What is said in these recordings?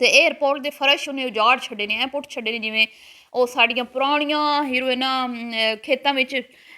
ਤੇ 에ਅਰਪੋਰਟ ਦੇ ਫਰਸ਼ ਉਹਨੇ ਉਜਾੜ ਛੱਡੇ ਨੇ, ਐ ਪੁੱਟ ਛੱਡੇ ਨੇ ਜਿਵੇਂ ਉਹ ਸਾਡੀਆਂ ਪੁਰਾਣੀਆਂ ਹੀਰੋਇਨਾਂ ਖੇਤਾਂ ਵਿੱਚ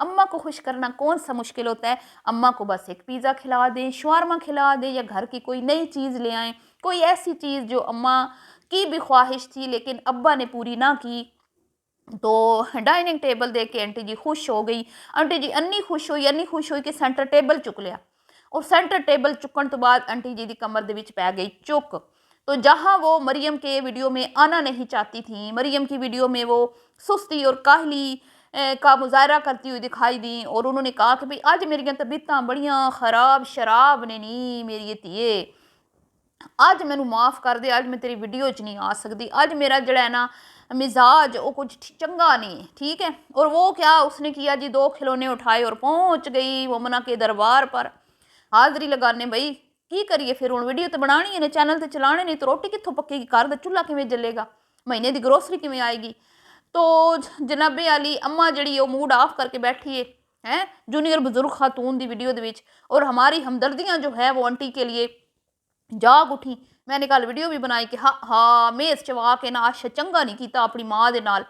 اماں کو خوش کرنا کون سا مشکل ہوتا ہے؟ اماں کو بس ایک پیزا کھلا دیں، شاورما کھلا دیں، یا گھر کی کوئی نئی چیز لے آئیں، کوئی ایسی چیز جو اماں کی بھی خواہش تھی لیکن ابا نے پوری نہ کی، تو ڈائننگ ٹیبل دیکھ کے آنٹی جی خوش ہو گئی. آنٹی جی انّی خوش ہوئی کہ سینٹر ٹیبل چک لیا، اور سینٹر ٹیبل چکن تو بعد آنٹی جی دی کمر دے وچ پی گئی چک. تو جہاں وہ مریم کے ویڈیو میں آنا نہیں چاہتی تھیں، مریم کی ویڈیو میں وہ سستی اور کاہلی کا مظاہرہ کرتی ہوئی دکھائی دیں، اور انہوں نے کہا کہ بھئی اج میری طبیعتاں بڑیاں خراب، شراب نے نہیں میری تیے، اج مینوں معاف کر دے، اج میں تیری ویڈیو چ نہیں آ سکتی، اج میرا جڑا ہے نا مزاج وہ کچھ چنگا نہیں ہے، ٹھیک ہے. اور وہ کیا اس نے کیا جی، 2 کھلونے اٹھائے اور پہنچ گئی ومنا کے دربار پر حاضری لگانے. بھائی کی کریے پھر، ہوں ویڈیو تو بنانی ہے، چینل تے چلانے نہیں، تو روٹی کتوں پکے گی، گھر دا چولہا کیویں جلے گا، مہینے دی گروسری کیویں آئے گی. تو جناب علی اماں جڑی وہ موڈ آف کر کے بیٹھی ہے جونیئر بزرگ خاتون دی ویڈیو دے وچ، اور ہماری ہمدردیاں جو ہے وہ آنٹی کے لیے جاگ اٹھی. میں نے کل ویڈیو بھی بنائی کہ ہاں میز چوا کے نا آشا چنگا نہیں کیتا اپنی ماں دے نال.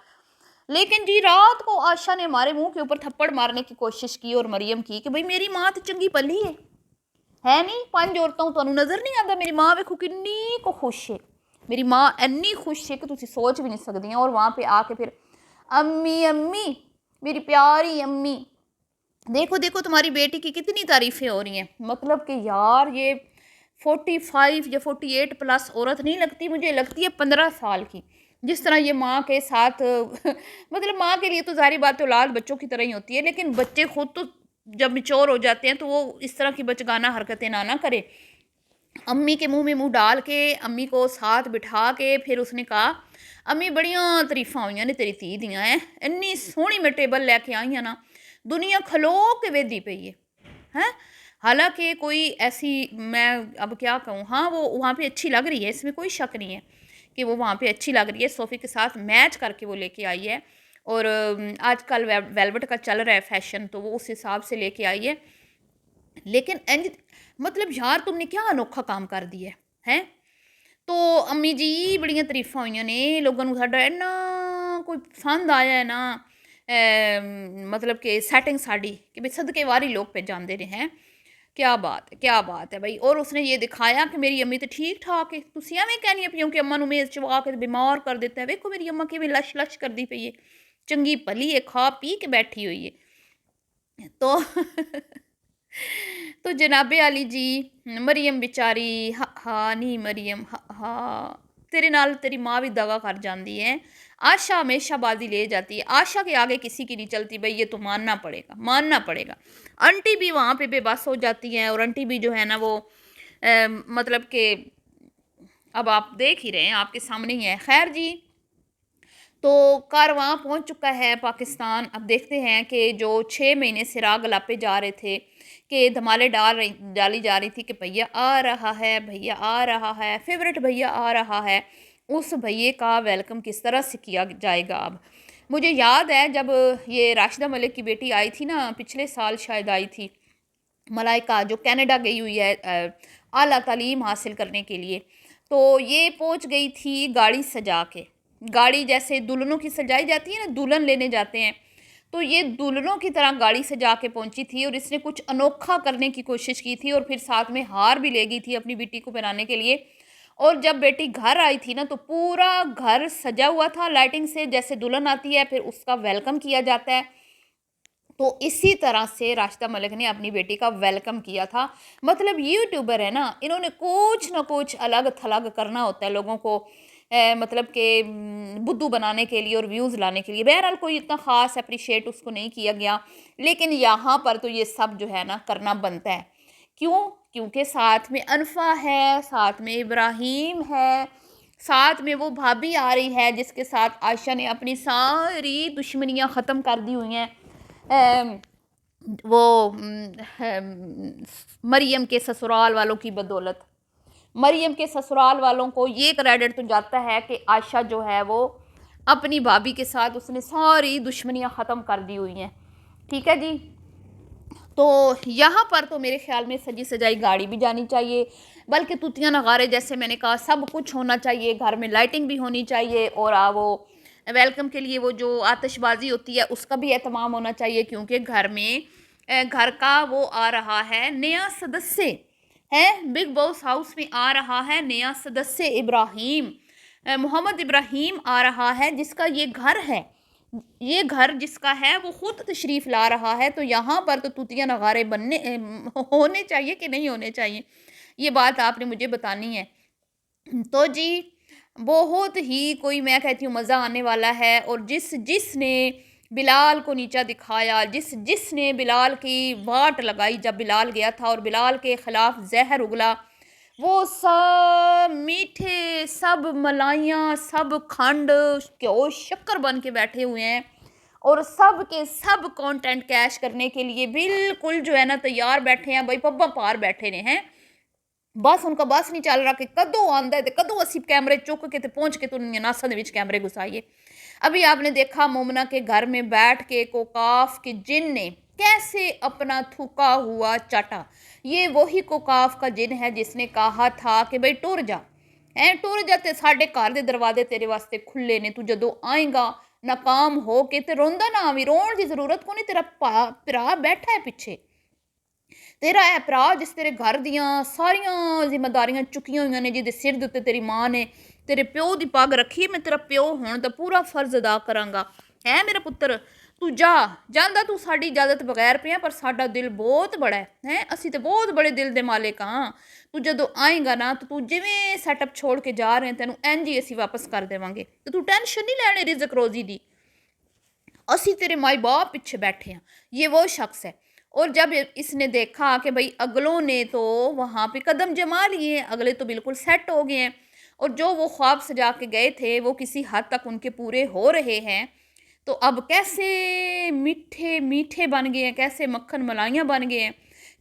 لیکن جی رات کو آشا نے ہمارے منہ کے اوپر تھپڑ مارنے کی کوشش کی اور مریم کی کہ بھئی میری ماں تو چنگی پلی ہے نہیں، 5 عورتوں تو نظر نہیں آتا، میری ماں ویکھو کنی کو خوش ہے، میری ماں اینی خوش ہے کہ تسی سوچ بھی نہیں سکتی ہیں. اور وہاں پہ آ کے پھر امی امی میری پیاری امی، دیکھو دیکھو تمہاری بیٹی کی کتنی تعریفیں ہو رہی ہیں. مطلب کہ یار یہ 45 یا 48 پلس عورت نہیں لگتی، مجھے لگتی ہے 15 سال کی، جس طرح یہ ماں کے ساتھ مطلب ماں کے لیے تو ظاہری بات اولاد بچوں کی طرح ہی ہوتی ہے، لیکن بچے خود تو جب میچور ہو جاتے ہیں تو وہ اس طرح کی بچگانہ حرکتیں نہ کرے. امی کے منہ میں منہ ڈال کے امی کو ساتھ بٹھا کے پھر اس نے کہا امی بڑیاں تعریفاں ہوئیاں نے تیری تھی دیاں ہیں، انی سونی میں ٹیبل لے کے آئی ہیں نا دنیا کھلو کے ویدی پئی ہے. حالانکہ کوئی ایسی میں اب کیا کہوں، ہاں وہ وہاں پہ اچھی لگ رہی ہے، اس میں کوئی شک نہیں ہے کہ وہ وہاں پہ اچھی لگ رہی ہے، صوفی کے ساتھ میچ کر کے وہ لے کے آئی ہے. اور آج کل ویلوٹ کا چل رہا ہے فیشن، تو وہ اس حساب سے لے کے آئی ہے. لیکن مطلب یار تم نے کیا انوکھا کام کر دیا ہے. تو امی جی بڑیاں تعریفاں ہوئی نے، لوگوں کو ساڈا اینا کوئی پسند آیا ہے نا، مطلب کہ سیٹنگ ساڑی کہ بھئی صدقے واری لوگ پہ جاندے رہے ہیں. کیا بات ہے بھائی. اور اس نے یہ دکھایا کہ میری امی تو ٹھیک ٹھاک ہے، تسی ایویں کہنی پیوں کہ اماں نوں میز چوا کے بیمار کر دیتا ہے. ویکھو میری اماں کیویں لش لش کرਦੀ پئی ہے، چنگی پلی ہے، کھا پی کے بیٹھی ہوئی ہے. تو جناب علی جی مریم بیچاری ہاں نہیں مریم ہاں تیرے نال تیری ماں بھی دغا کر جاندی ہے. آشا ہمیشہ بازی لے جاتی ہے، آشا کے آگے کسی کی نہیں چلتی. بھائی یہ تو ماننا پڑے گا. آنٹی بھی وہاں پہ بے بس ہو جاتی ہیں، اور آنٹی بھی جو ہے نا وہ مطلب کہ اب آپ دیکھ ہی رہے ہیں، آپ کے سامنے ہی ہے. خیر جی، تو کارواں پہنچ چکا ہے پاکستان. اب دیکھتے ہیں کہ جو 6 مہینے سے راگ گلاپے جا رہے تھے کہ دھمالے ڈالی جا رہی تھی کہ بھیا آ رہا ہے، بھیا آ رہا ہے، فیورٹ بھیا آ رہا ہے، اس بھئیے کا ویلکم کس طرح سے کیا جائے گا. اب مجھے یاد ہے جب یہ راشدہ ملک کی بیٹی آئی تھی نا، پچھلے سال شاید آئی تھی، ملائکہ جو کینیڈا گئی ہوئی ہے اعلیٰ تعلیم حاصل کرنے کے لیے، تو یہ پہنچ گئی تھی گاڑی سجا کے. گاڑی جیسے دلہنوں کی سجائی جاتی ہے نا، دلہن لینے جاتے ہیں، تو یہ دلہنوں کی طرح گاڑی سجا کے پہنچی تھی. اور اس نے کچھ انوکھا کرنے کی کوشش کی تھی، اور پھر ساتھ میں ہار بھی لے گئی تھی اپنی بیٹی کو پہنانے کے لیے. اور جب بیٹی گھر آئی تھی نا تو پورا گھر سجا ہوا تھا لائٹنگ سے، جیسے دلہن آتی ہے پھر اس کا ویلکم کیا جاتا ہے. تو اسی طرح سے راشدہ ملک نے اپنی بیٹی کا ویلکم کیا تھا. مطلب یوٹیوبر ہے نا، انہوں نے کچھ نہ کچھ الگ تھلگ کرنا ہوتا ہے لوگوں کو مطلب کہ بدھو بنانے کے لیے اور ویوز لانے کے لیے. بہرحال کوئی اتنا خاص اپریشیٹ اس کو نہیں کیا گیا، لیکن یہاں پر تو یہ سب جو ہے نا کرنا بنتا ہے. کیونکہ ساتھ میں انفا ہے، ساتھ میں ابراہیم ہے، ساتھ میں وہ بھابھی آ رہی ہے جس کے ساتھ عائشہ نے اپنی ساری دشمنیاں ختم کر دی ہوئی ہیں. وہ مریم کے سسرال والوں کی بدولت. مریم کے سسرال والوں کو یہ کریڈٹ تو جاتا ہے کہ عائشہ جو ہے وہ اپنی بھابھی کے ساتھ اس نے ساری دشمنیاں ختم کر دی ہوئی ہیں. ٹھیک ہے جی، تو یہاں پر تو میرے خیال میں سجی سجائی گاڑی بھی جانی چاہیے، بلکہ توتیاں نغارے جیسے میں نے کہا سب کچھ ہونا چاہیے. گھر میں لائٹنگ بھی ہونی چاہیے، اور وہ ویلکم کے لیے وہ جو آتش بازی ہوتی ہے اس کا بھی اہتمام ہونا چاہیے، کیونکہ گھر میں گھر کا وہ آ رہا ہے نیا سدسیہ ہے، بگ باس ہاؤس میں آ رہا ہے نیا سدسیہ ابراہیم، محمد ابراہیم آ رہا ہے، جس کا یہ گھر ہے، یہ گھر جس کا ہے وہ خود تشریف لا رہا ہے، تو یہاں پر تو توتیاں نغارے بننے ہونے چاہیے کہ نہیں ہونے چاہیے، یہ بات آپ نے مجھے بتانی ہے۔ تو جی بہت ہی کوئی میں کہتی ہوں مزہ آنے والا ہے، اور جس نے بلال کو نیچا دکھایا، جس نے بلال کی واٹ لگائی جب بلال گیا تھا اور بلال کے خلاف زہر اگلا، وہ سب میٹھے، سب ملائیاں، سب کھنڈ کیوں شکر بن کے بیٹھے ہوئے ہیں، اور سب کے سب کانٹینٹ کیش کرنے کے لیے بالکل جو ہے نا تیار بیٹھے ہیں بھائی، پبا پار بیٹھے نے ہیں، بس ان کا بس نہیں چل رہا کہ کدوں آندا ہے تے کدوں اسی کیمرے چک کے تے پہنچ کے تو ناساں دے وچ کیمرے گھسائیے۔ ابھی آپ نے دیکھا مومنہ کے گھر میں بیٹھ کے کوکاف کے جن نے کیسے اپنا تھکا ہوا چاٹا، یہ وہی کوکاف کا جن ہے جس نے کہا تھا کہ بھئی ٹر جا، ٹر جا تے ساڈے گھر دے دروازے تیرے واسطے کھلے نے، تو جدوں آئیں گا ناکام ہو کے تے روندا نہ آویں، رون دی ضرورت کو نہیں، تیرا پرا بیٹھا ہے پیچھے، تیرا ہے پرا جس تیرے گھر دیاں ساریاں ذمہ داریاں چکیاں ہوئی نے، جی سر دے تیری ماں نے تیرے پیو دی پگ رکھی، میں تیرا پیو ہون دا پورا فرض ادا کراں گا، ہے میرا پتر تو جاندا تو ساڈی اجازت بغیر پیا، پر ساڈا دل بہت بڑا ہے، اسی تے بہت بڑے دل دے مالک ہاں، تو جدو آئیں گا نا تو جویں سیٹ اپ چھوڑ کے جا رہے ہیں تینوں انج ہی اسی واپس کر دیواں گے، تو ٹینشن نہیں لینے رزق روزی دی، اسی تیرے مائی باپ پیچھے بیٹھے ہیں، یہ وہ شخص ہے۔ اور جب اس نے دیکھا کہ بھئی اگلوں نے تو وہاں پہ قدم جما لیے ہیں، اگلے تو بالکل سیٹ ہو گئے ہیں، اور جو وہ خواب سجا کے گئے تھے وہ کسی حد تک ان کے پورے ہو رہے ہیں، تو اب کیسے میٹھے میٹھے بن گئے ہیں، کیسے مکھن ملائیاں بن گئے ہیں،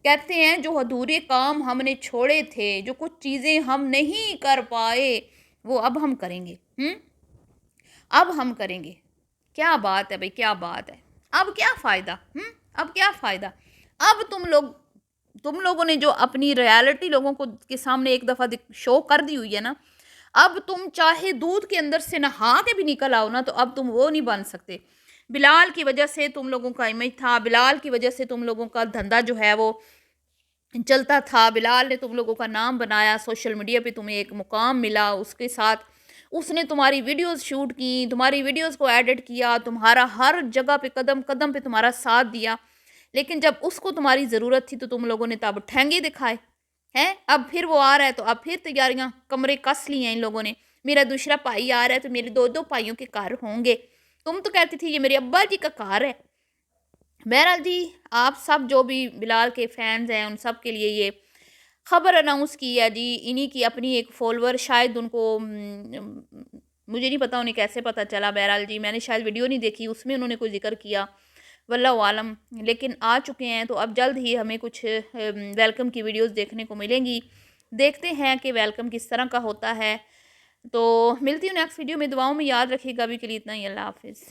کہتے ہیں جو ادھورے کام ہم نے چھوڑے تھے، جو کچھ چیزیں ہم نہیں کر پائے وہ اب ہم کریں گے، اب ہم کریں گے، کیا بات ہے بھئی، کیا بات ہے، اب کیا فائدہ، اب کیا فائدہ، اب تم لوگوں نے جو اپنی ریالٹی لوگوں کو کے سامنے ایک دفعہ شو کر دی ہوئی ہے نا، اب تم چاہے دودھ کے اندر سے نہا کے بھی نکل آؤ نا، تو اب تم وہ نہیں بن سکتے، بلال کی وجہ سے تم لوگوں کا امیج تھا، بلال کی وجہ سے تم لوگوں کا دھندا جو ہے وہ چلتا تھا، بلال نے تم لوگوں کا نام بنایا، سوشل میڈیا پہ تمہیں ایک مقام ملا، اس کے ساتھ اس نے تمہاری ویڈیوز شوٹ کی، تمہاری ویڈیوز کو ایڈٹ کیا، تمہارا ہر جگہ پہ قدم قدم پہ تمہارا ساتھ دیا، لیکن جب اس کو تمہاری ضرورت تھی تو تم لوگوں نے تب ٹھینگے دکھائے ہیں، اب پھر وہ آ رہا ہے تو اب پھر تیاریاں کمرے کس لی ہیں ان لوگوں نے، میرا دوسرا بھائی آ رہا ہے تو میرے دو بھائیوں کے گھر ہوں گے، تم تو کہتی تھی یہ میرے ابا جی کا گھر ہے۔ بہرحال جی آپ سب جو بھی بلال کے فینز ہیں ان سب کے لیے یہ خبر اناؤنس کی ہے جی، انہی کی اپنی ایک فالوور، شاید ان کو مجھے نہیں پتا انہیں کیسے پتا چلا، بہرحال جی میں نے شاید ویڈیو نہیں دیکھی، اس میں انہوں نے کوئی ذکر کیا، واللہ عالم، لیکن آ چکے ہیں تو اب جلد ہی ہمیں کچھ ویلکم کی ویڈیوز دیکھنے کو ملیں گی، دیکھتے ہیں کہ ویلکم کس طرح کا ہوتا ہے، تو ملتی ہوں نیکسٹ ویڈیو میں، دعاؤں میں یاد رکھیے گا، ابھی کے لیے اتنا ہی، اللہ حافظ۔